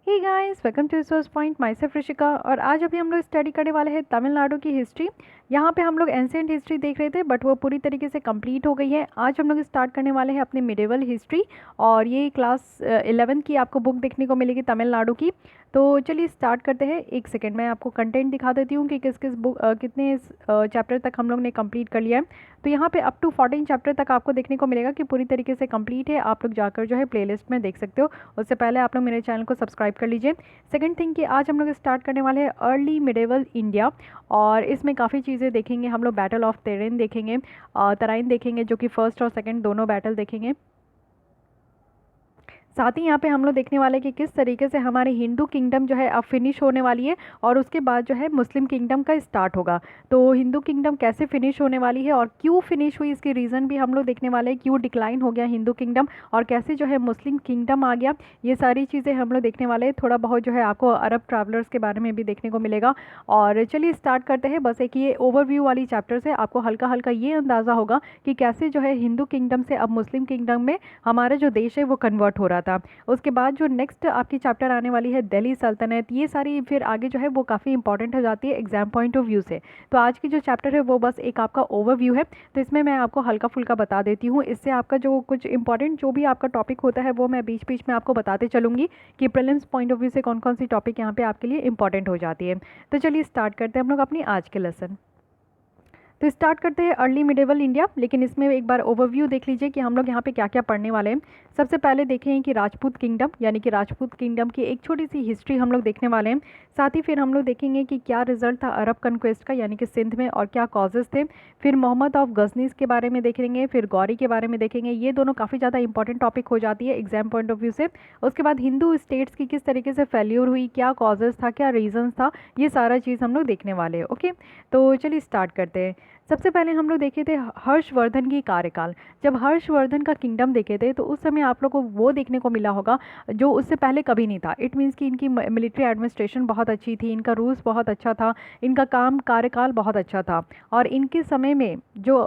Hey guys, welcome to resource point. Myself Rishika. और आज अभी हम लोग स्टडी करने वाले हैं तमिलनाडु की हिस्ट्री। यहाँ पे हम लोग एंशिएंट हिस्ट्री देख रहे थे बट वो पूरी तरीके से कंप्लीट हो गई है। आज हम लोग स्टार्ट करने वाले हैं अपनी मिडिवल हिस्ट्री और ये क्लास 11 की आपको बुक देखने को मिलेगी तमिलनाडु की। तो चलिए स्टार्ट करते हैं। एक सेकेंड मैं आपको कंटेंट दिखा देती हूँ कि किस किस बुक कितने चैप्टर तक हम लोग ने कंप्लीट कर लिया है। तो यहाँ पे अप टू 14 चैप्टर तक आपको देखने को मिलेगा कि पूरी तरीके से कंप्लीट है। आप लोग जाकर जो है प्लेलिस्ट में देख सकते हो। उससे पहले आप लोग मेरे चैनल को सब्सक्राइब कर लीजिए। सेकंड थिंग कि आज हम लोग स्टार्ट करने वाले हैं अर्ली मिडेवल इंडिया और इसमें काफ़ी चीज़ें देखेंगे। हम लोग बैटल ऑफ तेरेन देखेंगे, तराइन देखेंगे जो कि फर्स्ट और सेकंड दोनों बैटल देखेंगे। साथ ही यहाँ पे हम लोग देखने वाले कि किस तरीके से हमारी हिंदू किंगडम जो है अब फिनिश होने वाली है और उसके बाद जो है मुस्लिम किंगडम का स्टार्ट होगा। तो हिंदू किंगडम कैसे फिनिश होने वाली है और क्यों फिनिश हुई इसकी रीज़न भी हम लोग देखने वाले हैं। क्यों डिक्लाइन हो गया हिंदू किंगडम और कैसे जो है मुस्लिम किंगडम आ गया, ये सारी चीज़ें हम लोग देखने वाले हैं। थोड़ा बहुत जो है आपको अरब ट्रैवलर्स के बारे में भी देखने को मिलेगा। और चलिए स्टार्ट करते हैं। बस एक ये ओवरव्यू वाली चैप्टर से आपको हल्का हल्का ये अंदाज़ा होगा कि कैसे जो है हिंदू किंगडम से अब मुस्लिम किंगडम में हमारा जो देश है वो कन्वर्ट हो रहा था। उसके बाद जो नेक्स्ट आपकी चैप्टर आने वाली है दिल्ली सल्तनत, ये सारी फिर आगे जो है वो काफ़ी इंपॉर्टेंट हो जाती है एग्जाम पॉइंट ऑफ व्यू से। तो आज की जो चैप्टर है वो बस एक आपका ओवरव्यू है। तो इसमें मैं आपको हल्का फुल्का बता देती हूँ। इससे आपका जो कुछ इंपॉर्टेंट जो भी आपका टॉपिक होता है वो मैं बीच बीच में आपको बताते चलूँगी कि प्रीलिम्स पॉइंट ऑफ व्यू से कौन कौन सी टॉपिक यहाँ पे आपके लिए इंपॉर्टेंट हो जाती है। तो चलिए स्टार्ट करते हैं हम लोग अपनी आज के लेसन। तो स्टार्ट करते हैं अर्ली मिडेवल इंडिया, लेकिन इसमें एक बार ओवरव्यू देख लीजिए कि हम लोग यहाँ पे क्या क्या पढ़ने वाले हैं। सबसे पहले देखें कि राजपूत किंगडम यानी कि राजपूत किंगडम की एक छोटी सी हिस्ट्री हम लोग देखने वाले हैं। साथ ही फिर हम लोग देखेंगे कि क्या रिजल्ट था अरब कन्क्वेस्ट का यानी कि सिंध में और क्या कॉजेज़ थे। फिर मोहम्मद ऑफ गजनीस के बारे में देखेंगे, फिर गौरी के बारे में देखेंगे। ये दोनों काफ़ी ज़्यादा इंपॉर्टेंट टॉपिक हो जाती है एग्जाम पॉइंट ऑफ व्यू से। उसके बाद हिंदू स्टेट्स की किस तरीके से फेल्यूर हुई, क्या कॉजेज़ था, क्या रीजंस था, ये सारा चीज़ हम लोग देखने वाले हैं। ओके, तो चलिए स्टार्ट करते हैं। सबसे पहले हम लोग देखे थे हर्षवर्धन की कार्यकाल। जब हर्षवर्धन का किंगडम देखे थे तो उस समय आप लोग को वो देखने को मिला होगा जो उससे पहले कभी नहीं था। इट मीन्स कि इनकी मिलिट्री एडमिनिस्ट्रेशन बहुत अच्छी थी, इनका रूल्स बहुत अच्छा था, इनका काम कार्यकाल बहुत अच्छा था। और इनके समय में जो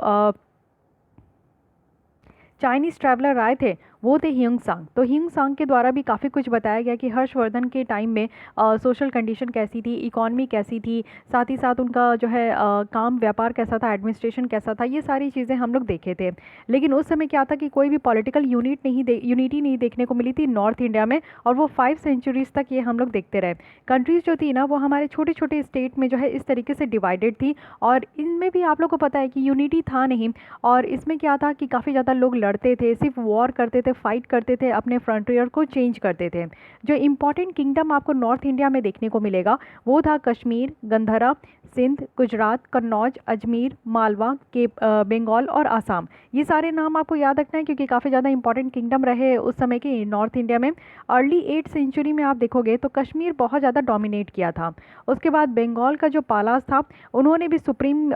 चाइनीज़ ट्रैवलर आए थे वो थे ह्यूंग सांग। तो ह्यूंग सांग के द्वारा भी काफ़ी कुछ बताया गया कि हर्षवर्धन के टाइम में सोशल कंडीशन कैसी थी, इकॉनमी कैसी थी, साथ ही साथ उनका जो है काम व्यापार कैसा था, एडमिनिस्ट्रेशन कैसा था, ये सारी चीज़ें हम लोग देखे थे। लेकिन उस समय क्या था कि कोई भी पॉलिटिकल यूनिटी नहीं देखने को मिली थी नॉर्थ इंडिया में, और वो 5 सेंचुरीज़ तक ये हम लोग देखते रहे। कंट्रीज़ जो थी ना वो हमारे छोटे छोटे स्टेट में जो है इस तरीके से डिवाइडेड थी और इनमें भी आप लोग को पता है कि यूनिटी था नहीं। और इसमें क्या था कि काफ़ी ज़्यादा लोग लड़ते थे, सिर्फ वॉर करते थे, फाइट करते थे, अपने फ्रंटियर को चेंज करते थे। जो इम्पॉर्टेंट किंगडम आपको नॉर्थ इंडिया में देखने को मिलेगा वो था कश्मीर, गंधरा, सिंध, गुजरात, कन्नौज, अजमेर, मालवा के, बंगाल और आसाम। ये सारे नाम आपको याद रखना है क्योंकि काफ़ी ज़्यादा इंपॉर्टेंट किंगडम रहे उस समय के नॉर्थ इंडिया में। अर्ली 8th सेंचुरी में आप देखोगे तो कश्मीर बहुत ज़्यादा डोमिनेट किया था। उसके बाद बंगाल का जो पालास था उन्होंने भी सुप्रीम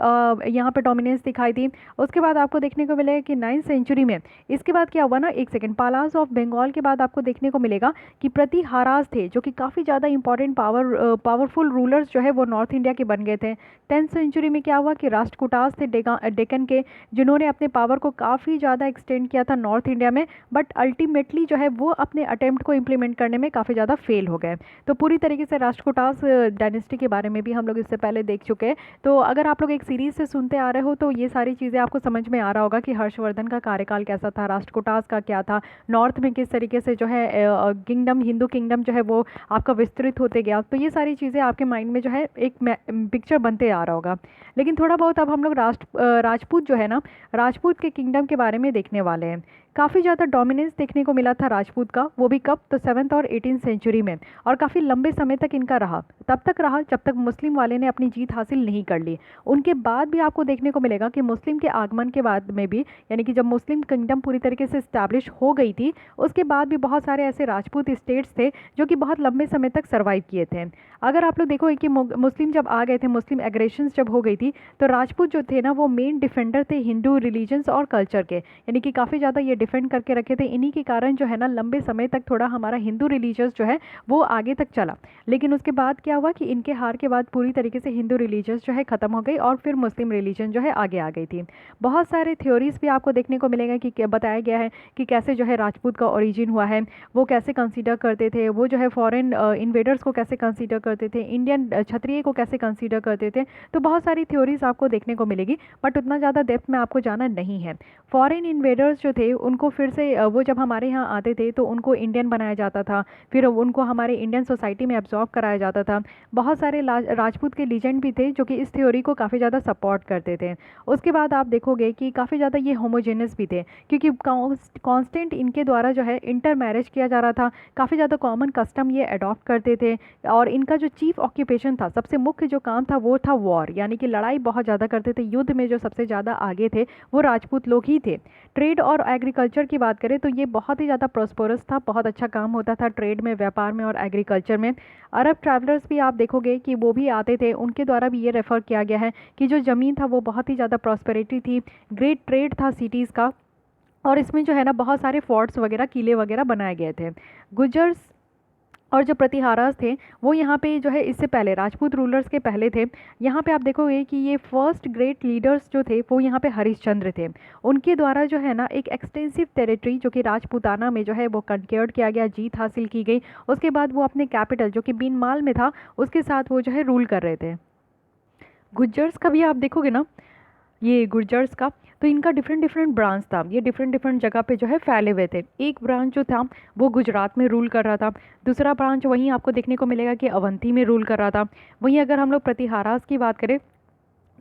यहाँ पर डोमिनेंस दिखाई थी। उसके बाद आपको देखने को मिलेगा कि 9th सेंचुरी में, इसके बाद क्या हुआ ना, एक सेकेंड, पालास ऑफ बंगाल के बाद आपको देखने को मिलेगा कि प्रतिहाराज थे जो कि काफ़ी ज़्यादा इंपॉर्टेंट पावरफुल रूलर्स जो है वो नॉर्थ इंडिया के बन गए थे। 10th सेंचुरी में क्या हुआ कि राष्ट्रकूटास थे डेक्कन के, जिन्होंने अपने पावर को काफ़ी ज़्यादा एक्सटेंड किया था नॉर्थ इंडिया में, बट अल्टीमेटली जो है वो अपने अटेम्प्ट को इम्प्लीमेंट करने में काफ़ी ज़्यादा फेल हो गए। तो पूरी तरीके से राष्ट्रकूटास डायनेस्टी के बारे में भी हम लोग इससे पहले देख चुके हैं। तो अगर आप लोग एक सीरीज़ से सुनते आ रहे हो तो ये सारी चीज़ें आपको समझ में आ रहा होगा कि हर्षवर्धन का कार्यकाल कैसा था, राष्ट्रकूटास का क्या था, नॉर्थ में किस तरीके से जो है किंगडम, हिंदू किंगडम जो है वो आपका विस्तृत होते गया। तो ये सारी चीज़ें आपके माइंड में जो है एक पिक्चर बनते आ रहा होगा। लेकिन थोड़ा बहुत अब हम लोग राजपूत जो है ना, राजपूत के किंगडम के बारे में देखने वाले हैं। काफ़ी ज़्यादा डोमिनेंस देखने को मिला था राजपूत का, वो भी कब, तो 7th और 18th सेंचुरी में, और काफ़ी लंबे समय तक इनका रहा। तब तक रहा जब तक मुस्लिम वाले ने अपनी जीत हासिल नहीं कर ली। उनके बाद भी आपको देखने को मिलेगा कि मुस्लिम के आगमन के बाद में भी, यानी कि जब मुस्लिम किंगडम पूरी तरीके से इस्टेब्लिश हो गई थी, उसके बाद भी बहुत सारे ऐसे राजपूत स्टेट्स थे जो कि बहुत लंबे समय तक सर्वाइव किए थे। अगर आप लोग देखो कि मुस्लिम जब आ गए थे, मुस्लिम एग्रेशंस जब हो गई थी, तो राजपूत जो थे ना वो मेन डिफेंडर थे हिंदू रिलीजन्स और कल्चर के, यानी कि काफ़ी ज़्यादा ये डिफेंड करके रखे थे। इन्हीं के कारण जो है ना लंबे समय तक थोड़ा हमारा हिंदू रिलीजियस जो है वो आगे तक चला। लेकिन उसके बाद क्या हुआ कि इनके हार के बाद पूरी तरीके से हिंदू रिलीजियस जो है ख़त्म हो गई और फिर मुस्लिम रिलीजन जो है आगे आ गई थी। बहुत सारे थ्योरीज भी आपको देखने को मिलेगा कि बताया गया है कि कैसे जो है राजपूत का ओरिजिन हुआ है, वो कैसे कंसीडर करते थे, वो जो है फॉरेन इन्वेडर्स को कैसे कंसीडर करते थे, इंडियन क्षत्रिय को कैसे कंसीडर करते थे। तो बहुत सारी थ्योरीज आपको देखने को मिलेगी, बट उतना ज़्यादा डेप्थ में आपको जाना नहीं है। फॉरेन इन्वेडर्स जो थे उनको फिर से वो जब हमारे यहाँ आते थे तो उनको इंडियन बनाया जाता था, फिर उनको हमारे इंडियन सोसाइटी में एब्जॉर्ब कराया जाता था। बहुत सारे राजपूत के लीजेंड भी थे जो कि इस थ्योरी को काफ़ी ज़्यादा सपोर्ट करते थे। उसके बाद आप देखोगे कि काफ़ी ज़्यादा ये होमोजेनस भी थे, क्योंकि कांस्टेंट इनके द्वारा जो है इंटर मैरिज किया जा रहा था। काफ़ी ज़्यादा कॉमन कस्टम ये अडॉप्ट करते थे और इनका जो चीफ ऑक्यूपेशन था, सबसे मुख्य जो काम था वो था वॉर, यानी कि लड़ाई बहुत ज़्यादा करते थे। युद्ध में जो सबसे ज़्यादा आगे थे वो राजपूत लोग ही थे। ट्रेड और एग्रीकल्चर की बात करें तो ये बहुत ही ज़्यादा प्रॉस्परस था, बहुत अच्छा काम होता था ट्रेड में, व्यापार में और एग्रीकल्चर में। अरब ट्रैवलर्स भी आप देखोगे कि वो भी आते थे, उनके द्वारा भी ये रेफ़र किया गया है कि जो ज़मीन था वो बहुत ही ज़्यादा प्रॉस्पेरिटी थी, ग्रेट ट्रेड था सिटीज़ का, और इसमें जो है ना बहुत सारे फोर्ट्स वगैरह, किले वगैरह बनाए गए थे। गुजर्स और जो प्रतिहारास थे वो यहाँ पे जो है इससे पहले राजपूत रूलर्स के पहले थे। यहाँ पे आप देखोगे कि ये फर्स्ट ग्रेट लीडर्स जो थे वो यहाँ पे हरिश्चंद्र थे। उनके द्वारा जो है ना एक एक्सटेंसिव टेरिटरी जो कि राजपूताना में जो है वो कंक्योर्ड किया गया, जीत हासिल की गई। उसके बाद वो अपने कैपिटल जो कि बीनमाल में था उसके साथ वो जो है रूल कर रहे थे। गुज्जर्स का भी आप देखोगे ना, ये गुर्जर्स का, तो इनका डिफरेंट डिफरेंट ब्रांच था, ये डिफरेंट डिफरेंट जगह पे जो है फैले हुए थे। एक ब्रांच जो था वो गुजरात में रूल कर रहा था, दूसरा ब्रांच वहीं आपको देखने को मिलेगा कि अवंती में रूल कर रहा था। वहीं अगर हम लोग प्रतिहारास की बात करें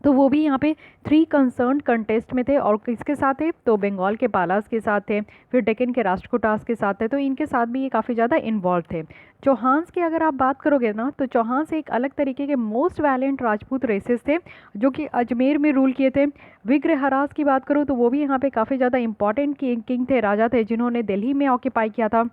तो वो भी यहाँ पे 3 कंसर्न कंटेस्ट में थे, और किसके साथ थे तो बंगाल के पालास के साथ थे, फिर डेक्कन के राष्ट्रकूटास के साथ थे, तो इनके साथ भी ये काफ़ी ज़्यादा इन्वॉल्व थे। चौहान्स की अगर आप बात करोगे ना तो चौहान्स एक अलग तरीके के मोस्ट वैलेंट राजपूत रेसेस थे जो कि अजमेर में रूल किए थे। विग्रहरास की बात करूँ तो वो भी यहाँ पे काफ़ी ज़्यादा इंपॉर्टेंट किंग थे, राजा थे, जिन्होंने दिल्ली में ऑक्यूपाई किया था।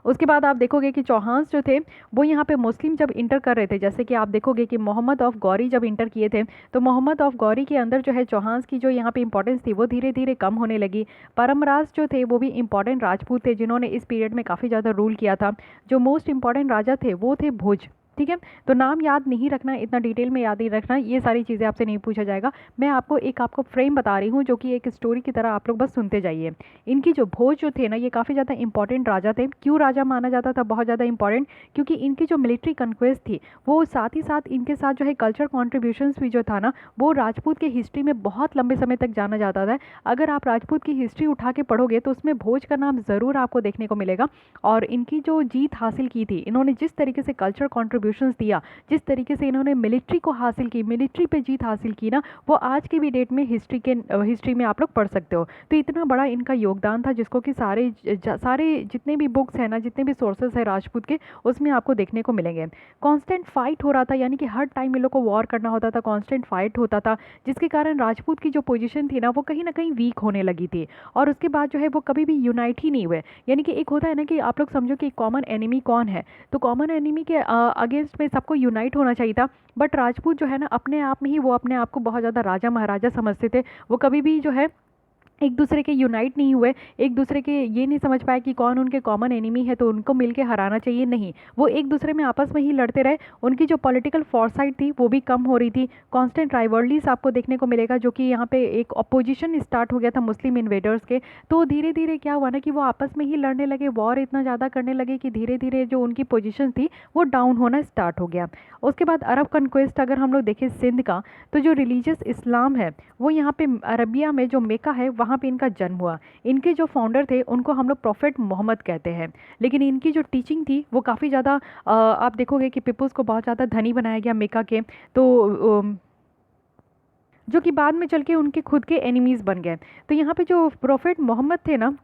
उसके बाद आप देखोगे कि चौहान्स जो थे वो यहाँ पे मुस्लिम जब इंटर कर रहे थे, जैसे कि आप देखोगे कि मोहम्मद ऑफ गौरी जब इंटर किए थे तो मोहम्मद ऑफ गौरी के अंदर जो है चौहान्स की जो यहाँ पे इंपॉर्टेंस थी वो धीरे धीरे कम होने लगी। परमराज जो थे वो भी इंपॉर्टेंट राजपूत थे जिन्होंने इस पीरियड में काफ़ी ज़्यादा रूल किया था। जो मोस्ट इंपॉर्टेंट राजा थे वो थे भुज। ठीक है, तो नाम याद नहीं रखना, इतना डिटेल में याद नहीं रखना, ये सारी चीज़ें आपसे नहीं पूछा जाएगा। मैं आपको फ्रेम बता रही हूँ जो कि एक स्टोरी की तरह आप लोग बस सुनते जाइए। इनकी जो भोज जो थे ना ये काफ़ी ज़्यादा इंपॉर्टेंट राजा थे। क्यों राजा माना जाता था बहुत ज़्यादा इंपॉर्टेंट, क्योंकि इनकी जो मिलिट्री कन्क्वेस्ट थी वो साथ ही साथ इनके साथ जो है कल्चर कॉन्ट्रीब्यूशंस भी जो था ना वो राजपूत के हिस्ट्री में बहुत लंबे समय तक जाना जाता था। अगर आप राजपूत की हिस्ट्री उठा के पढ़ोगे तो उसमें भोज का नाम ज़रूर आपको देखने को मिलेगा। और इनकी जो जीत हासिल की थी, इन्होंने जिस तरीके से कल्चर कॉन्ट्रीब्यूशंस दिया, जिस तरीके से इन्होंने मिलिट्री को हासिल की, मिलिट्री पे जीत हासिल की ना, वो आज की भी डेट में हिस्ट्री में आप लोग पढ़ सकते हो। तो इतना बड़ा इनका योगदान था जिसको कि सारे जितने भी बुक्स हैं ना, जितने भी सोर्सेस है राजपूत के, उसमें आपको देखने को मिलेंगे। कांस्टेंट फाइट हो रहा था, यानी कि हर टाइम इन लोग को वॉर करना होता था, कांस्टेंट फाइट होता था, जिसके कारण राजपूत की जो पोजीशन थी ना वो कहीं ना कहीं वीक होने लगी थी। और उसके बाद जो है वो कभी भी यूनाइट ही नहीं हुए। यानी कि एक होता है ना कि आप लोग समझो कि कॉमन एनिमी कौन है, तो कॉमन एनिमी के अगेंस्ट में सबको यूनाइट होना चाहिए था। बट राजपूत जो है ना अपने आप में ही वो अपने आप को बहुत ज़्यादा राजा महाराजा समझते थे। वो कभी भी जो है एक दूसरे के यूनाइट नहीं हुए, एक दूसरे के ये नहीं समझ पाए कि कौन उनके कॉमन एनिमी है तो उनको मिलके हराना चाहिए, नहीं, वो एक दूसरे में आपस में ही लड़ते रहे। उनकी जो पॉलिटिकल फॉरसाइट थी वो भी कम हो रही थी। कांस्टेंट राइवलरीज आपको देखने को मिलेगा, जो कि यहाँ पे एक अपोजिशन स्टार्ट हो गया था मुस्लिम इन्वेडर्स के। तो धीरे धीरे क्या हुआ ना कि वो आपस में ही लड़ने लगे, वॉर इतना ज़्यादा करने लगे कि धीरे धीरे जो उनकी पोजिशन थी वो डाउन होना स्टार्ट हो गया। उसके बाद अरब कन्क्वेस्ट अगर हम लोग देखें सिंध का, तो जो रिलीजियस इस्लाम है वो यहाँ पे अरबिया में जो मेका है वहाँ पे इनका जन्म हुआ। इनके जो फाउंडर थे उनको हम लोग प्रॉफेट मोहम्मद कहते हैं। लेकिन इनकी जो टीचिंग थी वो काफ़ी ज़्यादा आप देखोगे कि पीपल्स को बहुत ज़्यादा धनी बनाया गया मेका के, तो जो कि बाद में चल के उनके खुद के एनिमीज़ बन गए। तो यहाँ पे जो प्रॉफेट मोहम्मद थे ना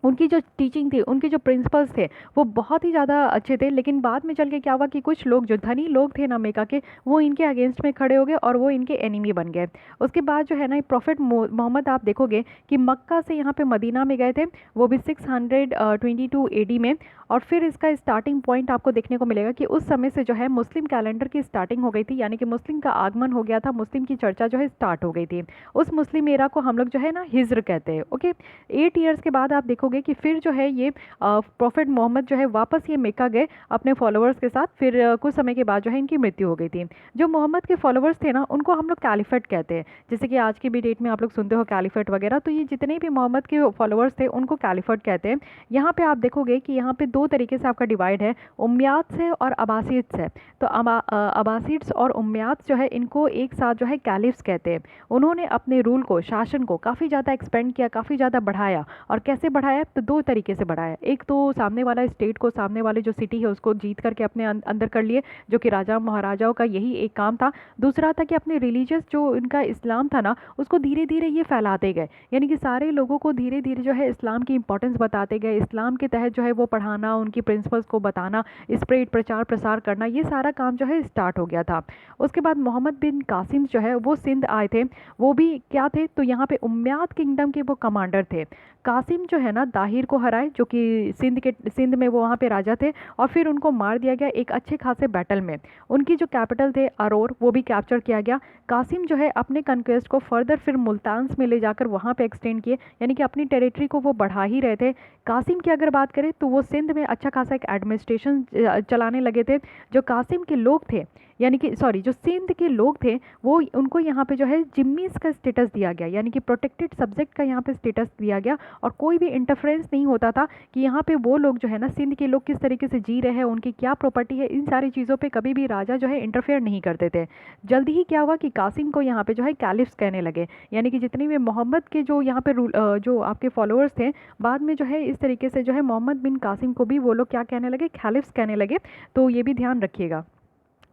उनकी जो टीचिंग थी, उनके जो प्रिंसिपल्स थे, वो बहुत ही ज़्यादा अच्छे थे। लेकिन बाद में चल के क्या हुआ कि कुछ लोग जो धनी लोग थे ना मेका के, वो इनके अगेंस्ट में खड़े हो गए और वो इनके एनिमी बन गए। उसके बाद जो है ना प्रॉफिट मोहम्मद आप देखोगे कि मक्का से यहाँ पे मदीना में गए थे, वो भी 622 एडी में। और फिर इसका स्टार्टिंग पॉइंट आपको देखने को मिलेगा कि उस समय से जो है मुस्लिम कैलेंडर की स्टार्टिंग हो गई थी, यानी कि मुस्लिम का आगमन हो गया था, मुस्लिम की चर्चा जो है स्टार्ट हो गई थी। उस मुस्लिम एरा को हम लोग जो है ना हिज्र कहते हैं। ओके, 8 ईयर्स के बाद आप देखोगे कि फिर जो है ये प्रॉफिट मोहम्मद जो है वापस ये मेका गए अपने फॉलोअर्स के साथ। फिर कुछ समय के बाद जो है इनकी मृत्यु हो गई थी। जो मोहम्मद के फॉलोअर्स थे ना, उनको हम लोग कैलिफेट कहते हैं। जैसे कि आज की भी डेट में आप लोग सुनते हो कैलिफेट वगैरह, तो ये जितने भी मोहम्मद के फॉलोअर्स थे उनको कैलिफेट कहते हैं। यहाँ पे आप देखोगे कि यहाँ पे दो तरीके से आपका डिवाइड है, उम्मयाद से और अब्बासिद से। तो अब्बासिड्स और उम्मयाद जो है इनको एक साथ जो है कैलिफ्स कहते हैं। उन्होंने अपने रूल को, शासन को काफ़ी ज़्यादा एक्सपेंड किया, काफ़ी ज़्यादा बढ़ाया। और कैसे बढ़ाया? तो दो तरीके से बढ़ाया। एक तो सामने वाला स्टेट को, सामने वाले जो सिटी है उसको जीत करके अपने अंदर कर लिए, जो कि राजा महाराजाओं का यही एक काम था। दूसरा था कि अपने रिलीजियस जो इनका इस्लाम था ना, उसको धीरे धीरे ये फैलाते गए, यानी कि सारे लोगों को धीरे धीरे जो है इस्लाम की इंपॉर्टेंस बताते गए। इस्लाम के तहत जो है वो पढ़ाना, उनकी प्रिंसिपल्स को बताना, स्प्रेड प्रचार प्रसार करना, ये सारा काम जो है स्टार्ट हो गया था। उसके बाद मोहम्मद बिन कासिम जो है वो सिंध आए थे। वो भी क्या थे? तो यहाँ पे उम्मयाद किंगडम के वो कमांडर थे। कासिम जो है ना दाहिर को हराए, जो कि सिंध में वो वहाँ पे राजा थे, और फिर उनको मार दिया गया एक अच्छे खासे बैटल में। उनकी जो कैपिटल थे अरोर, वो भी कैप्चर किया गया। कासिम जो है अपने कन्क्वेस्ट को फर्दर फिर मुल्तान में ले जाकर वहाँ पे एक्सटेंड किए, यानी कि अपनी टेरिटरी को वो बढ़ा ही रहे थे। कासिम की अगर बात करें तो वो सिंध में अच्छा खासा एक एडमिनिस्ट्रेशन चलाने लगे थे। जो कासिम के लोग थे, यानी कि सॉरी, जो सिंध के लोग थे, वो उनको यहाँ पे जो है जिम्मीज का स्टेटस दिया गया, यानी कि प्रोटेक्टेड सब्जेक्ट का यहाँ पे स्टेटस दिया गया। और कोई भी इंटरफेरेंस नहीं होता था कि यहाँ पे वो लोग जो है ना, सिंध के लोग किस तरीके से जी रहे हैं, उनकी क्या प्रॉपर्टी है, इन सारी चीज़ों पे कभी भी राजा जो है इंटरफेयर नहीं करते थे। जल्दी ही क्या हुआ कि कासिम को यहाँ पे जो है कैलिफ्स कहने लगे, यानी कि जितने भी मोहम्मद के जो यहाँ पे जो आपके फॉलोअर्स थे, बाद में जो है इस तरीके से जो है मोहम्मद बिन कासिम को भी वो लोग क्या कहने लगे? कैलिफ्स कहने लगे। तो ये भी ध्यान रखिएगा,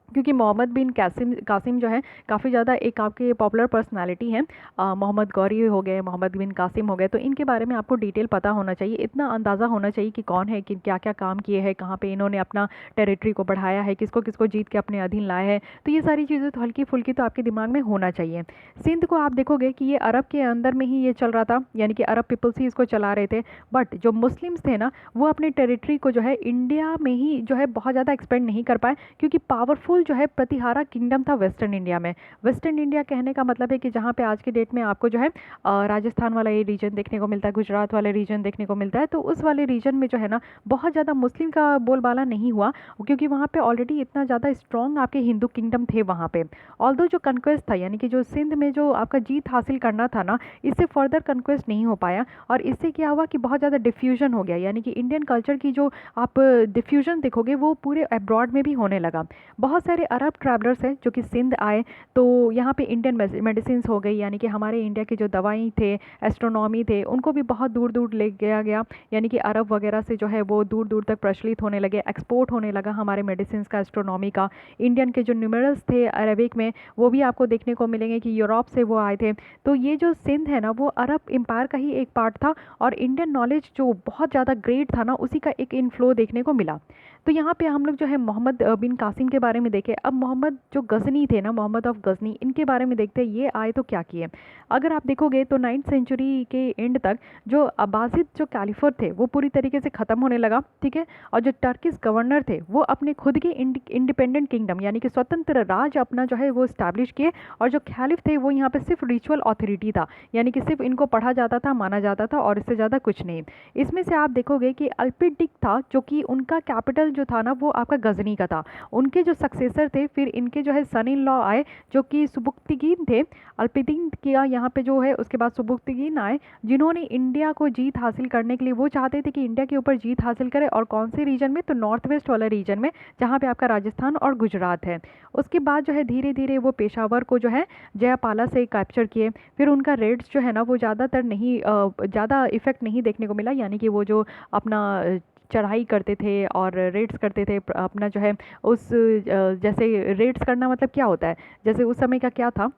क्योंकि मोहम्मद बिन कासिम कासिम जो है काफ़ी ज़्यादा एक आपके पॉपुलर पर्सनालिटी हैं। मोहम्मद गौरी हो गए, मोहम्मद बिन कासिम हो गए, तो इनके बारे में आपको डिटेल पता होना चाहिए, इतना अंदाज़ा होना चाहिए कि कौन है, कि क्या क्या काम किए हैं, कहाँ पे इन्होंने अपना टेरिटरी को बढ़ाया है, किसको किसको जीत के अपने अधीन लाए हैं। तो ये सारी चीज़ें तो हल्की फुल्की तो आपके दिमाग में होना चाहिए। सिंध को आप देखोगे कि ये अरब के अंदर में ही ये चल रहा था, यानी कि अरब पीपल्स ही इसको चला रहे थे। बट जो मुस्लिम्स थे ना, वो अपने टेरिटरी को जो है इंडिया में ही जो है बहुत ज़्यादा एक्सपेंड नहीं कर पाए, क्योंकि पावरफुल जो है प्रतिहारा किंगडम था वेस्टर्न इंडिया में। वेस्टर्न इंडिया कहने का मतलब है कि जहाँ पे आज की डेट में आपको जो है राजस्थान वाला ये रीजन देखने को मिलता है, गुजरात वाले रीजन देखने को मिलता है। तो उस वाले रीजन में जो है ना बहुत ज़्यादा मुस्लिम का बोलबाला नहीं हुआ, क्योंकि वहाँ पे ऑलरेडी इतना ज़्यादा स्ट्रॉन्ग आपके हिंदू किंगडम थे वहाँ पे। ऑल्दो जो कन्क्वेस्ट था, यानी कि जो सिंध में जो आपका जीत हासिल करना था ना, इससे फर्दर कन्क्वेस्ट नहीं हो पाया। और इससे क्या हुआ कि बहुत ज़्यादा डिफ्यूजन हो गया, यानी कि इंडियन कल्चर की जो आप डिफ्यूजन देखोगे वो पूरे अब्रॉड में भी होने लगा। बहुत सारे अरब ट्रैवलर्स हैं जो कि सिंध आए, तो यहाँ पे इंडियन मेडिसिन हो गई, यानी कि हमारे इंडिया के जो दवाई थे, एस्ट्रोनॉमी थे, उनको भी बहुत दूर दूर ले गया गया, यानी कि अरब वगैरह से जो है वो दूर दूर तक प्रचलित होने लगे, एक्सपोर्ट होने लगा हमारे मेडिसिन का, एस्ट्रोनॉमी का। इंडियन के जो न्यूमेरल्स थे अरबिक में, वो भी आपको देखने को मिलेंगे कि यूरोप से वो आए थे। तो ये जो सिंध है ना, वो अरब एम्पायर का ही एक पार्ट था, और इंडियन नॉलेज जो बहुत ज़्यादा ग्रेट था ना, उसी का एक इनफ्लो देखने को मिला। तो यहाँ पे हम लोग जो है मोहम्मद बिन कासिम के बारे में देखें। अब मोहम्मद जो गजनी थे ना, मोहम्मद ऑफ गजनी, इनके बारे में देखते हैं ये आए तो क्या किए। अगर आप देखोगे तो 9th सेंचुरी के एंड तक जो अब्बासिद जो कैलिफर थे वो पूरी तरीके से ख़त्म होने लगा, ठीक है। और जो टर्किश गवर्नर थे वो अपने खुद के इंडिपेंडेंट किंगडम, यानी कि स्वतंत्र राज अपना जो है वो इस्टेब्लिश किए। और जो खलीफ थे वो यहाँ पे सिर्फ रिचुअल अथॉरिटी था, यानी कि सिर्फ इनको पढ़ा जाता था, माना जाता था, और इससे ज़्यादा कुछ नहीं। इसमें से आप देखोगे कि अल्पिडिक था, जो कि उनका कैपिटल जो था ना वो आपका गजनी का था। उनके जो सक्सेसर थे, फिर इनके जो है सन इन लॉ आए जो कि सुबुक्तिगीन थे। अल्पिदीन किया यहाँ पे जो है, उसके बाद सुबुक्तिगीन आए, जिन्होंने इंडिया को जीत हासिल करने के लिए वो चाहते थे कि इंडिया के ऊपर जीत हासिल करे। और कौन से रीजन में? तो नॉर्थ वेस्ट वाला रीजन में, जहाँ पे आपका राजस्थान और गुजरात है। उसके बाद जो है धीरे धीरे वो पेशावर को जो है जयपाला से कैप्चर किए। फिर उनका रेड्स जो है ना वो ज़्यादातर नहीं, ज़्यादा इफेक्ट नहीं देखने को मिला, यानी कि वो जो अपना चढ़ाई करते थे और रेड्स करते थे अपना जो है उस जैसे रेड्स करना मतलब क्या होता है, जैसे उस समय का क्या था,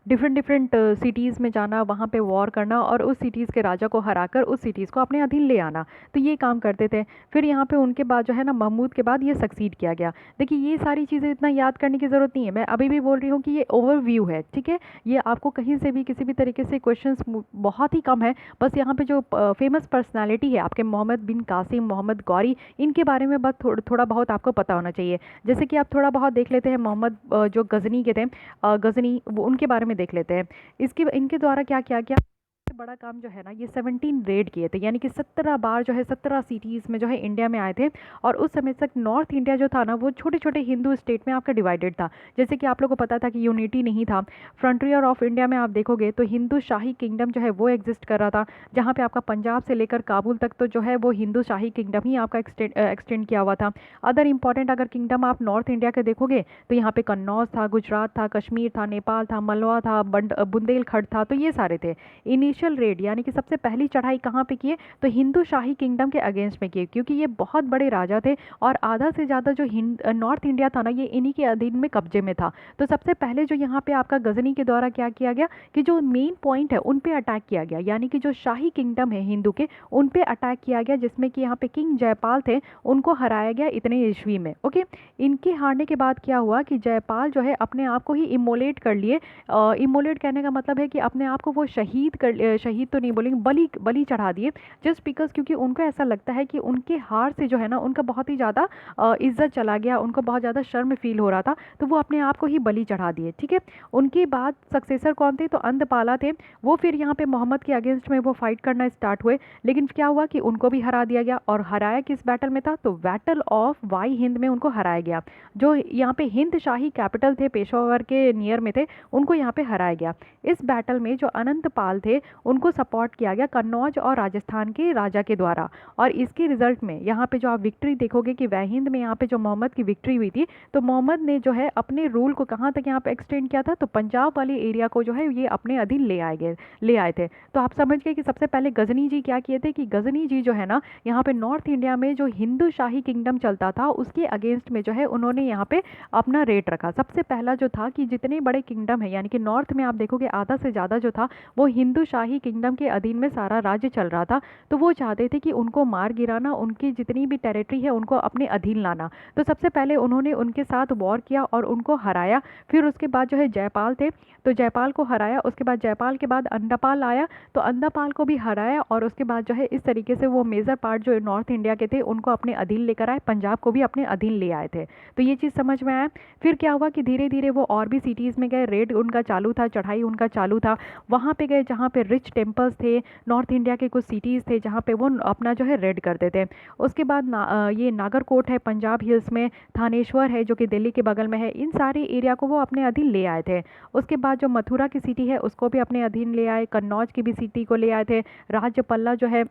डिफरेंट डिफरेंट सिटीज़ में जाना, वहाँ पे वॉर करना और उस सिटीज़ के राजा को हराकर उस सिटीज़ को अपने अधीन ले आना। तो ये काम करते थे। फिर यहाँ पे उनके बाद जो है ना महमूद के बाद ये सक्सीड किया गया। देखिए ये सारी चीज़ें इतना याद करने की ज़रूरत नहीं है, मैं अभी भी बोल रही हूँ कि ये ओवरव्यू है, ठीक है। ये आपको कहीं से भी किसी भी तरीके से क्वेश्चंस बहुत ही कम है। बस यहाँ पे जो फेमस पर्सनालिटी है आपके मोहम्मद बिन कासिम, मोहम्मद गौरी, इनके बारे में बस थोड़ा बहुत आपको पता होना चाहिए। जैसे कि आप थोड़ा बहुत देख लेते हैं मोहम्मद जो गजनी के थे, गजनी, वो उनके बारे में देख लेते हैं। इसके इनके द्वारा क्या किया गया, सबसे बड़ा काम जो है ना, ये 17 रेड किए थे, यानी कि 17 बार जो है 17 सिटीज़ में जो है इंडिया में आए थे। और उस समय तक नॉर्थ इंडिया जो था ना वो छोटे छोटे हिंदू स्टेट में आपका डिवाइडेड था। जैसे कि आप लोगों को पता था कि यूनिटी नहीं था। फ्रंटियर ऑफ इंडिया में आप देखोगे तो हिंदू शाही किंगडम जो है वो एग्जिस्ट कर रहा था, जहाँ पे आपका पंजाब से लेकर काबुल तक तो जो है वो हिंदू शाही किंगडम ही आपका एक्सटेंड किया हुआ था। अदर इंपॉर्टेंट अगर किंगडम आप नॉर्थ इंडिया के देखोगे तो यहाँ पे कन्नौज था, गुजरात था, कश्मीर था, नेपाल था, मलवा था, बुंदेलखंड था, तो ये सारे थे। इनिशियल रेड यानी कि सबसे पहली चढ़ाई कहाँ पे किए, तो हिंदू शाही किंगडम के अगेंस्ट में किए, क्योंकि ये बहुत बड़े राजा थे और आधा से ज़्यादा जो नॉर्थ इंडिया था ना ये इन्हीं के अधीन में कब्जे में था। तो सबसे पहले जो यहाँ पे आपका गजनी के द्वारा क्या किया गया कि जो मेन पॉइंट है उन पे अटैक किया गया, यानी कि जो शाही किंगडम है हिंदू के उन पे अटैक किया गया, जिसमें कि यहाँ पे किंग जयपाल थे, उनको हराया गया इतने ईस्वी में। ओके, इनके हारने के बाद क्या हुआ कि जयपाल जो है अपने आप को ही इमोलेट कर लिए। इमोलेट कहने का मतलब है कि अपने आप को वो शहीद तो नहीं बोलेंगे, बलि बलि चढ़ा दिए। जस्ट बिकॉज क्योंकि उनको ऐसा लगता है कि उनके हार से जो है ना उनका बहुत ही ज़्यादा इज्जत चला गया, उनको बहुत ज़्यादा शर्म फील हो रहा था, तो वो अपने आप को ही बलि चढ़ा दिए। ठीक है, उनके बाद सक्सेसर कौन थे, तो अंधपाला थे। वो फिर यहाँ पे मोहम्मद के अगेंस्ट में वो फाइट करना स्टार्ट हुए, लेकिन क्या हुआ कि उनको भी हरा दिया गया। और हराया किस बैटल में था, तो बैटल ऑफ वाई हिंद में उनको हराया गया। जो यहाँ पे हिंद शाही कैपिटल थे, पेशवावर के नियर में थे, उनको यहाँ पे हराया गया। इस बैटल में जो अनंतपाल थे उनको सपोर्ट किया गया कन्नौज और राजस्थान के राजा के द्वारा। और इसके रिजल्ट में यहाँ पे जो आप विक्ट्री देखोगे कि वह हिंद में यहाँ पे जो मोहम्मद की विक्ट्री हुई थी, तो मोहम्मद ने जो है अपने रूल को कहाँ तक यहाँ पे एक्सटेंड किया था, तो पंजाब वाले एरिया को जो है ये अपने अधीन ले आए थे। तो आप समझ गए कि सबसे पहले गजनी जी क्या किए थे कि गजनी जी जो है ना यहाँ पे नॉर्थ इंडिया में जो हिंदू शाही किंगडम चलता था उसके अगेंस्ट में जो है उन्होंने यहाँ पे अपना रेट रखा। सबसे पहला जो था कि जितने बड़े किंगडम है, यानी कि नॉर्थ में आप देखोगे आधा से ज़्यादा जो था वो हिंदू शाही किंगडम के अधीन में सारा राज्य चल रहा था। तो वो चाहते थे कि उनको मार गिराना, उनकी जितनी भी टेरिटरी है उनको अपने अधीन लाना। तो सबसे पहले उन्होंने उनके साथ वॉर किया और उनको हराया। फिर उसके बाद जो है जयपाल थे, तो जयपाल को हराया। उसके बाद जयपाल के बाद अंडापाल आया, तो अंडापाल को भी हराया। और उसके बाद जो है इस तरीके से वो मेजर पार्ट जो नॉर्थ इंडिया के थे उनको अपने अधीन लेकर आए, पंजाब को भी अपने अधीन ले आए थे। तो ये चीज़ समझ में आया। फिर क्या हुआ कि धीरे धीरे वो और भी सिटीज़ में गए, रेड उनका चालू था, चढ़ाई उनका चालू था। वहाँ पे गए जहाँ पे रिच टेम्पल्स थे, नॉर्थ इंडिया के कुछ सिटीज़ थे जहाँ पे वो अपना जो है रेड करते थे। उसके बाद ये नागरकोट है पंजाब हिल्स में, थानेश्वर है जो कि दिल्ली के बगल में है, इन सारे एरिया को वो अपने अधीन ले आए थे। उसके बाद जो मथुरा की सिटी है उसको भी अपने अधीन ले आए, कन्नौज की भी सिटी को ले आए थे। राज्य पल्ला जो है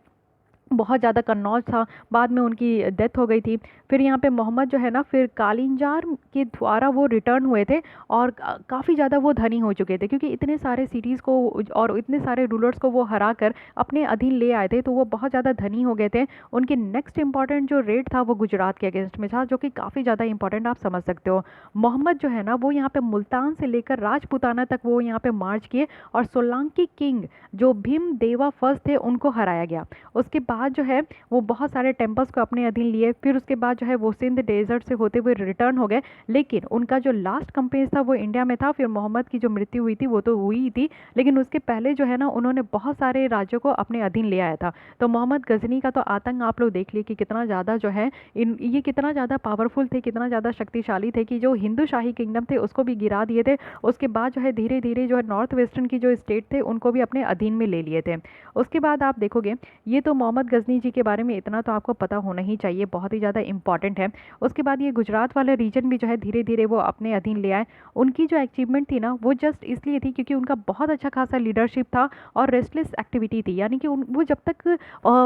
बहुत ज़्यादा कन्नौज था, बाद में उनकी डेथ हो गई थी। फिर यहाँ पे मोहम्मद जो है ना फिर कालिंजार के द्वारा वो रिटर्न हुए थे और काफ़ी ज़्यादा वो धनी हो चुके थे, क्योंकि इतने सारे सिटीज़ को और इतने सारे रूलर्स को वो हरा कर अपने अधीन ले आए थे, तो वो बहुत ज़्यादा धनी हो गए थे। उनके नेक्स्ट इंपॉर्टेंट जो रेड था वो गुजरात के अगेंस्ट में था, जो कि काफ़ी ज़्यादा इंपॉर्टेंट आप समझ सकते हो। मोहम्मद जो है ना वो यहाँ पे मुल्तान से लेकर राजपुताना तक वो यहाँ पे मार्च किए और सोलंकी किंग जो भीम देवा फर्स्ट थे उनको हराया गया। उसके बाद जो है वो बहुत सारे टेम्पल्स को अपने अधीन लिए। फिर उसके बाद जो है वो सिंध डेजर्ट से होते हुए रिटर्न हो गए, लेकिन उनका जो लास्ट कंपेज था वो इंडिया में था। फिर मोहम्मद की जो मृत्यु हुई थी वो तो हुई ही थी, लेकिन उसके पहले जो है ना उन्होंने बहुत सारे राज्यों को अपने अधीन ले आया था। तो मोहम्मद गजनी का तो आतंक आप लोग देख लिए कि कितना ज़्यादा जो है ये कितना ज़्यादा पावरफुल थे, कितना ज़्यादा शक्तिशाली थे कि जो हिंदू शाही किंगडम थे उसको भी गिरा दिए थे। उसके बाद जो है धीरे धीरे जो है नॉर्थ वेस्टर्न की जो स्टेट थे उनको भी अपने अधीन में ले लिए थे। उसके बाद आप देखोगे, ये तो मोहम्मद गजनी जी के बारे में इतना तो आपको पता होना ही चाहिए, बहुत ही ज़्यादा इंपॉर्टेंट है। उसके बाद ये गुजरात वाला रीजन भी जो है धीरे धीरे वो अपने अधीन ले आए। उनकी जो अचीवमेंट थी ना वो जस्ट इसलिए थी क्योंकि उनका बहुत अच्छा खासा लीडरशिप था और रेस्टलेस एक्टिविटी थी, यानी कि वो जब तक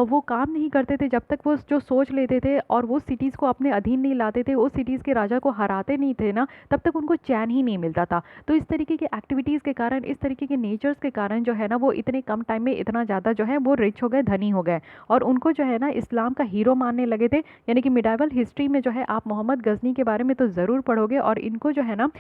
वो काम नहीं करते थे, जब तक वो जो सोच लेते थे और वो सिटीज़ को अपने अधीन नहीं लाते थे, उस सिटीज़ के राजा को हराते नहीं थे ना, तब तक उनको चैन ही नहीं मिलता था। तो इस तरीके की एक्टिविटीज़ के कारण, इस तरीके के नेचर्स के कारण जो है ना वो इतने कम टाइम में इतना ज़्यादा जो है वो रिच हो गए, धनी हो गए। और उनको जो है ना इस्लाम का हीरो मानने लगे थे। यानी कि मिडाइवल हिस्ट्री में जो है आप मोहम्मद गजनी के बारे में तो ज़रूर पढ़ोगे, और इनको जो है ना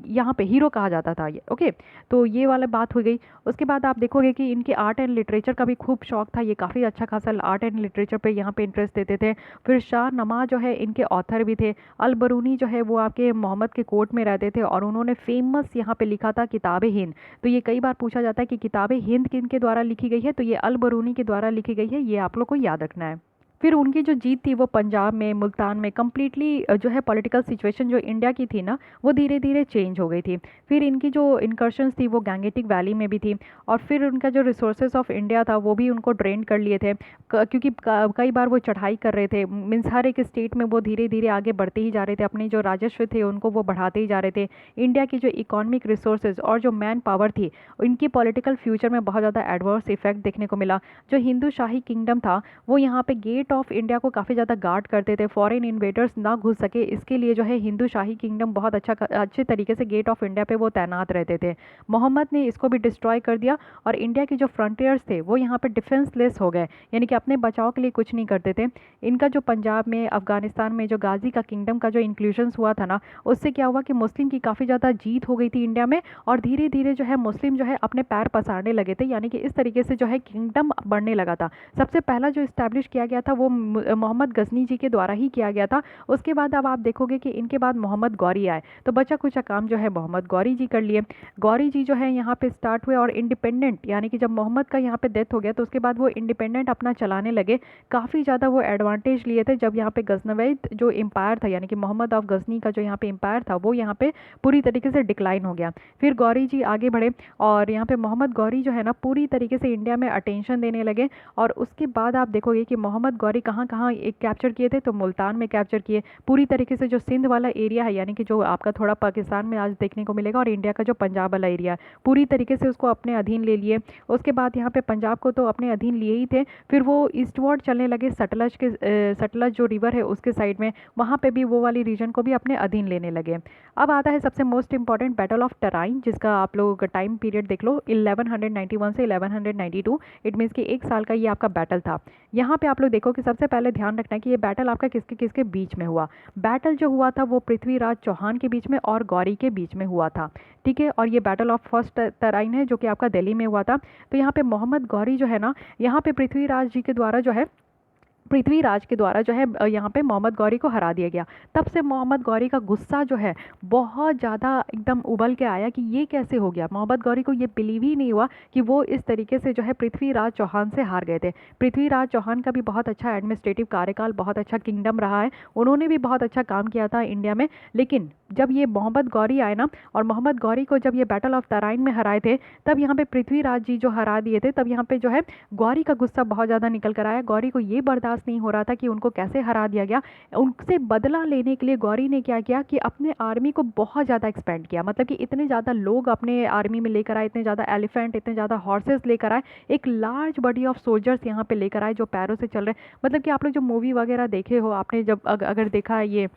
यहाँ पे हीरो कहा जाता था ये। ओके, तो ये वाला बात हो गई। उसके बाद आप देखोगे कि इनके आर्ट एंड लिटरेचर का भी खूब शौक था, ये काफ़ी अच्छा खासा आर्ट एंड लिटरेचर पे यहाँ पे इंटरेस्ट देते थे। फिर शाह नवाब जो है इनके ऑथर भी थे। अल बरूनी जो है वो आपके मोहम्मद के कोर्ट में रहते थे, और उन्होंने फेमस यहाँ पे लिखा था किताब हिंद। तो ये कई बार पूछा जाता है कि किताब हिंद किन के द्वारा लिखी गई है, तो ये अल बरूनी के द्वारा लिखी गई है, ये आप लोग को याद रखना है। फिर उनकी जो जीत थी वो पंजाब में, मुल्तान में कम्प्लीटली जो है पॉलिटिकल सिचुएशन जो इंडिया की थी ना वो धीरे धीरे चेंज हो गई थी। फिर इनकी जो इनकर्शंस थी वो गैंगेटिक वैली में भी थी, और फिर उनका जो रिसोर्सेज ऑफ इंडिया था वो भी उनको ड्रेन कर लिए थे, क्योंकि कई बार वो चढ़ाई कर रहे थे। मीन्स हर एक स्टेट में वो धीरे धीरे आगे बढ़ते ही जा रहे थे, अपने जो राजस्व थे उनको वो बढ़ाते ही जा रहे थे। इंडिया की जो इकोनॉमिक रिसोर्सेज और जो मैन पावर थी, इनकी पॉलिटिकल फ्यूचर में बहुत ज़्यादा एडवर्स इफेक्ट देखने को मिला। जो हिंदू शाही किंगडम था वो यहाँ पे गेट ऑफ इंडिया को काफ़ी ज़्यादा गार्ड करते थे, फॉरेन इन्वेडर्स ना घुस सके, इसके लिए जो है हिंदू शाही किंगडम बहुत अच्छे तरीके से गेट ऑफ इंडिया पे वो तैनात रहते थे। मोहम्मद ने इसको भी डिस्ट्रॉय कर दिया, और इंडिया के जो फ्रंटियर्स थे वो यहाँ पे डिफेंसलेस हो गए, यानी कि अपने बचाव के लिए कुछ नहीं करते थे। इनका जो पंजाब में, अफगानिस्तान में जो गाजी का किंगडम का जो इंक्लूजन हुआ था ना, उससे क्या हुआ कि मुस्लिम की काफ़ी ज़्यादा जीत हो गई थी इंडिया में, और धीरे धीरे जो है मुस्लिम जो है अपने पैर पसारने लगे थे, यानी कि इस तरीके से जो है किंगडम बढ़ने लगा था। सबसे पहला जो इस्टेब्लिश किया गया था वो मोहम्मद गजनी जी के द्वारा ही किया गया था। उसके बाद अब आप देखोगे कि इनके बाद मोहम्मद गौरी आए, तो बचा कुचा काम जो है मोहम्मद गौरी जी कर लिए। गौरी जी जो है यहाँ पे स्टार्ट हुए और इंडिपेंडेंट, यानी कि जब मोहम्मद का यहाँ पे डेथ हो गया तो उसके बाद वो इंडिपेंडेंट अपना चलाने लगे। काफ़ी ज़्यादा वो एडवांटेज लिए थे जब यहाँ पे गजनवीद जो एम्पायर था, यानी कि मोहम्मद ऑफ गजनी का जो यहाँ पे एम्पायर था वो यहाँ पे पूरी तरीके से डिक्लाइन हो गया। फिर गौरी जी आगे बढ़े, और यहाँ पे मोहम्मद गौरी जो है ना पूरी तरीके से इंडिया में अटेंशन देने लगे। और उसके बाद आप देखोगे कि मोहम्मद गौरी कहाँ कहाँ एक कैप्चर किए थे, तो मुल्तान में कैप्चर किए। पूरी तरीके से जो सिंध वाला एरिया है, यानी कि जो आपका थोड़ा पाकिस्तान में आज देखने को मिलेगा, और इंडिया का जो पंजाब वाला एरिया है, पूरी तरीके से उसको अपने अधीन ले लिए। उसके बाद यहाँ पे पंजाब को तो अपने अधीन लिए ही थे, फिर वो ईस्टवर्ड चलने लगे सतलज जो रिवर है उसके साइड में, वहाँ पे भी वो वाली रीजन को भी अपने अधीन लेने लगे। अब आता है सबसे मोस्ट इंपॉर्टेंट बैटल ऑफ टराइन, जिसका आप लोग टाइम पीरियड देख लो 1191 से 1192। इट मीन्स कि एक साल का ये आपका बैटल था। यहाँ पे आप लोग देखो कि सबसे पहले ध्यान रखना है कि ये बैटल आपका किसके किसके बीच में हुआ। बैटल जो हुआ था वो पृथ्वीराज चौहान के बीच में और गौरी के बीच में हुआ था, ठीक है। और ये बैटल ऑफ फर्स्ट तराइन है जो कि आपका दिल्ली में हुआ था। तो यहाँ पे मोहम्मद गौरी जो है ना, यहाँ पे पृथ्वीराज के द्वारा जो है यहाँ पे मोहम्मद गौरी को हरा दिया गया। तब से मोहम्मद गौरी का गुस्सा जो है बहुत ज़्यादा एकदम उबल के आया कि ये कैसे हो गया। मोहम्मद गौरी को ये बिलीव ही नहीं हुआ कि वो इस तरीके से जो है पृथ्वीराज चौहान से हार गए थे। पृथ्वीराज चौहान का भी बहुत अच्छा एडमिनिस्ट्रेटिव कार्यकाल, बहुत अच्छा किंगडम रहा है, उन्होंने भी बहुत अच्छा काम किया था इंडिया में। लेकिन जब ये मोहम्मद गौरी आए ना, और मोहम्मद गौरी को जब ये बैटल ऑफ तराइन में हराए थे, तब यहाँ पे पृथ्वीराज जी जो हरा दिए थे, तब यहाँ पे जो है गौरी का गुस्सा बहुत ज़्यादा निकल कर आया। गौरी को ये बर्दाश्त नहीं हो रहा था कि उनको कैसे हरा दिया गया। उनसे बदला लेने के लिए गौरी ने क्या किया कि अपने आर्मी को बहुत ज़्यादा एक्सपेंड किया, मतलब कि इतने ज़्यादा लोग अपने आर्मी में लेकर आए, इतने ज़्यादा एलिफेंट, इतने ज़्यादा हॉर्सेस लेकर आए, एक लार्ज बॉडी ऑफ सोल्जर्स यहाँ पे लेकर आए जो पैरों से चल रहे। मतलब कि आप लोग जो मूवी वगैरह देखे हो, आपने जब अगर देखा है ये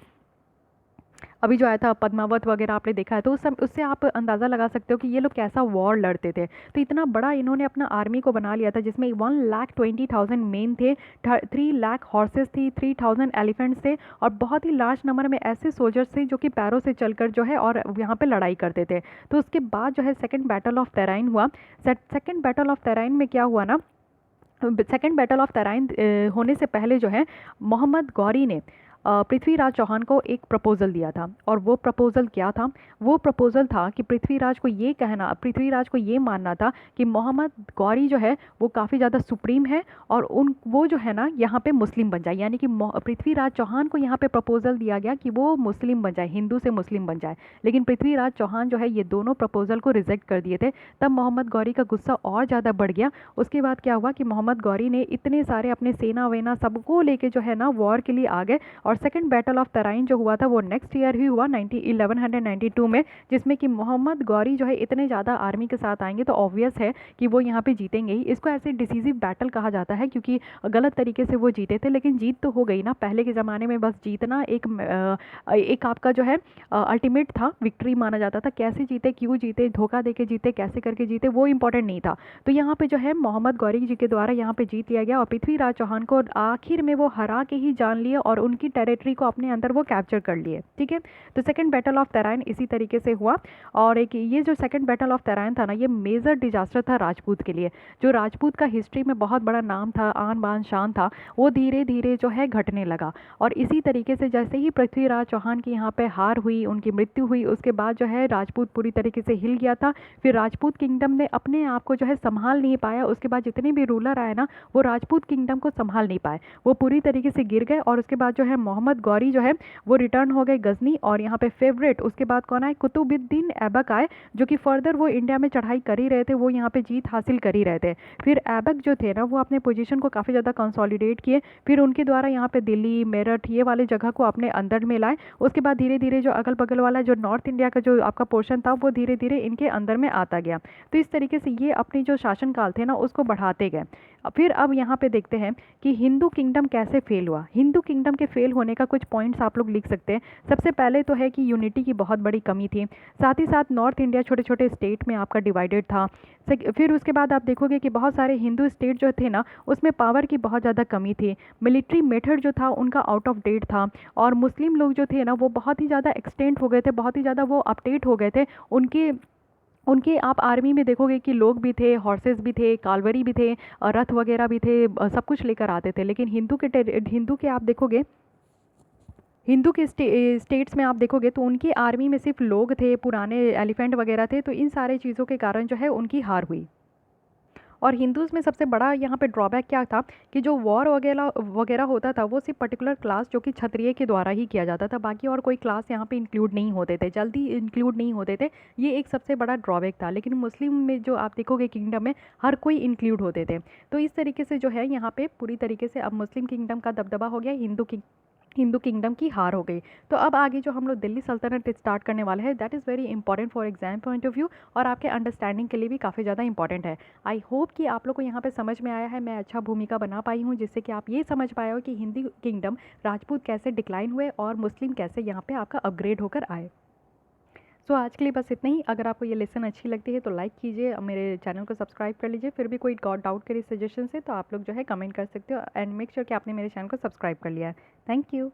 अभी जो आया था पद्मावत वगैरह आपने देखा है, तो उस समय उससे आप अंदाज़ा लगा सकते हो कि ये लोग कैसा वॉर लड़ते थे। तो इतना बड़ा इन्होंने अपना आर्मी को बना लिया था, जिसमें 1,20,000 मेन थे, 3 लाख हॉर्सेस थी, 3,000 एलिफेंट्स थे, और बहुत ही लार्ज नंबर में ऐसे सोल्जर्स थे जो कि पैरों से चलकर जो है और यहाँ पे लड़ाई करते थे। तो उसके बाद जो है सेकेंड बैटल ऑफ तराइन हुआ। सेकेंड बैटल ऑफ तराइन में क्या हुआ ना, सेकेंड बैटल ऑफ तराइन होने से पहले जो है मोहम्मद गौरी ने पृथ्वीराज चौहान को एक प्रपोज़ल दिया था। और वो प्रपोज़ल क्या था? वो प्रपोज़ल था कि पृथ्वीराज को ये मानना था कि मोहम्मद गौरी जो है वो काफ़ी ज़्यादा सुप्रीम है, और वो जो है ना यहाँ पे मुस्लिम बन जाए। यानी कि पृथ्वीराज चौहान को यहाँ पे प्रपोज़ल दिया गया कि वो मुस्लिम बन जाए, हिंदू से मुस्लिम बन जाए। लेकिन पृथ्वीराज चौहान जो है ये दोनों प्रपोज़ल को रिजेक्ट कर दिए थे। तब मोहम्मद गौरी का गुस्सा और ज़्यादा बढ़ गया। उसके बाद क्या हुआ कि मोहम्मद गौरी ने इतने सारे अपने सेना वेना सबको लेके जो है ना वॉर के लिए आ गए, और सेकंड बैटल ऑफ तराइन जो हुआ था वो नेक्स्ट ईयर ही हुआ 1192 में, जिसमें कि मोहम्मद गौरी जो है इतने ज़्यादा आर्मी के साथ आएंगे तो ऑब्वियस है कि वो यहाँ पे जीतेंगे ही। इसको ऐसे डिसीजिव बैटल कहा जाता है क्योंकि गलत तरीके से वो जीते थे, लेकिन जीत तो हो गई ना। पहले के ज़माने में बस जीतना एक आपका जो है अल्टीमेट था, विक्ट्री माना जाता था। कैसे जीते, क्यों जीते, धोखा देके जीते, कैसे करके जीते, वो इंपॉर्टेंट नहीं था। तो यहाँ पे जो है मोहम्मद गौरी जी के द्वारा यहाँ पे जीत लिया गया और पृथ्वीराज चौहान को आखिर में वो हरा के ही जान लिए और उनकी टेरिटरी को अपने अंदर वो कैप्चर कर लिए। ठीक है, तो सेकंड बैटल ऑफ तराइन इसी तरीके से हुआ। और एक ये जो सेकंड बैटल ऑफ तराइन था ना, ये मेजर डिजास्टर था राजपूत के लिए। जो राजपूत का हिस्ट्री में बहुत बड़ा नाम था, आन बान शान था, वो धीरे धीरे जो है घटने लगा। और इसी तरीके से जैसे ही पृथ्वीराज चौहान की यहाँ पे हार हुई, उनकी मृत्यु हुई, उसके बाद जो है राजपूत पूरी तरीके से हिल गया था। फिर राजपूत किंगडम ने अपने आप को जो है संभाल नहीं पाया। उसके बाद जितने भी रूलर आए ना, वो राजपूत किंगडम को संभाल नहीं पाए, वो पूरी तरीके से गिर गए। और उसके बाद जो है मोहम्मद गौरी जो है वो रिटर्न हो गए गजनी। और यहाँ पे फेवरेट उसके बाद कौन आए, कुतुबुद्दीन ऐबक आए, जो कि फर्दर वो इंडिया में चढ़ाई कर ही रहे थे, वो यहाँ पे जीत हासिल कर ही रहे थे। फिर ऐबक जो थे ना, वो अपने पोजीशन को काफ़ी ज़्यादा कंसोलिडेट किए। फिर उनके द्वारा यहाँ पे दिल्ली, मेरठ, ये वाले जगह को अपने अंदर में लाए। उसके बाद धीरे धीरे जो अगल बगल वाला जो नॉर्थ इंडिया का जो आपका पोर्शन था, वो धीरे धीरे इनके अंदर में आता गया। तो इस तरीके से ये अपनी जो शासनकाल थे ना, उसको बढ़ाते गए। फिर अब यहाँ पे देखते हैं कि हिंदू किंगडम कैसे फेल हुआ। हिंदू किंगडम के फेल होने का कुछ पॉइंट्स आप लोग लिख सकते हैं। सबसे पहले तो है कि यूनिटी की बहुत बड़ी कमी थी, साथ ही साथ नॉर्थ इंडिया छोटे छोटे स्टेट में आपका डिवाइडेड था। फिर उसके बाद आप देखोगे कि बहुत सारे हिंदू स्टेट जो थे ना, उसमें पावर की बहुत ज़्यादा कमी थी। मिलिट्री मेथड जो था उनका आउट ऑफ डेट था। और मुस्लिम लोग जो थे ना, वो बहुत ही ज़्यादा एक्सटेंट हो गए थे, बहुत ही ज़्यादा वो अपडेट हो गए थे। उनके उनके आप आर्मी में देखोगे कि लोग भी थे, हॉर्सेस भी थे, कालवरी भी थे, रथ वगैरह भी थे, सब कुछ लेकर आते थे। लेकिन हिंदू के आप देखोगे, हिंदू के स्टेट्स में आप देखोगे तो उनकी आर्मी में सिर्फ लोग थे, पुराने एलिफेंट वगैरह थे। तो इन सारे चीज़ों के कारण जो है उनकी हार हुई। और हिंदूज़ में सबसे बड़ा यहाँ पे ड्रॉबैक क्या था कि जो वॉर वगैरह वगैरह होता था, वो सिर्फ पर्टिकुलर क्लास जो कि क्षत्रिय के द्वारा ही किया जाता था, बाकी और कोई क्लास यहाँ पे इंक्लूड नहीं होते थे, जल्दी इंक्लूड नहीं होते थे। ये एक सबसे बड़ा ड्रॉबैक था। लेकिन मुस्लिम में जो आप देखोगे किंगडम में हर कोई इंक्लूड होते थे। तो इस तरीके से जो है यहाँ पे पूरी तरीके से अब मुस्लिम किंगडम का दबदबा हो गया, हिंदू किंगडम की हार हो गई। तो अब आगे जो हम लोग दिल्ली सल्तनत स्टार्ट करने वाले हैं, that is very important for exam point of view, और आपके अंडरस्टैंडिंग के लिए भी काफ़ी ज़्यादा इंपॉर्टेंट है। आई होप कि आप लोग को यहाँ पे समझ में आया है, मैं अच्छा भूमिका बना पाई हूँ, जिससे कि आप ये समझ पाए हो कि हिंदी किंगडम राजपूत कैसे डिक्लाइन हुए और मुस्लिम कैसे यहाँ पे आपका अपग्रेड होकर आए। सो आज के लिए बस इतना ही। अगर आपको ये लेसन अच्छी लगती है तो लाइक कीजिए, मेरे चैनल को सब्सक्राइब कर लीजिए। फिर भी कोई डाउट करे, सजेशन है तो आप लोग जो है कमेंट कर सकते हो। एंड मेक श्योर कि आपने मेरे चैनल को सब्सक्राइब कर लिया है। Thank you.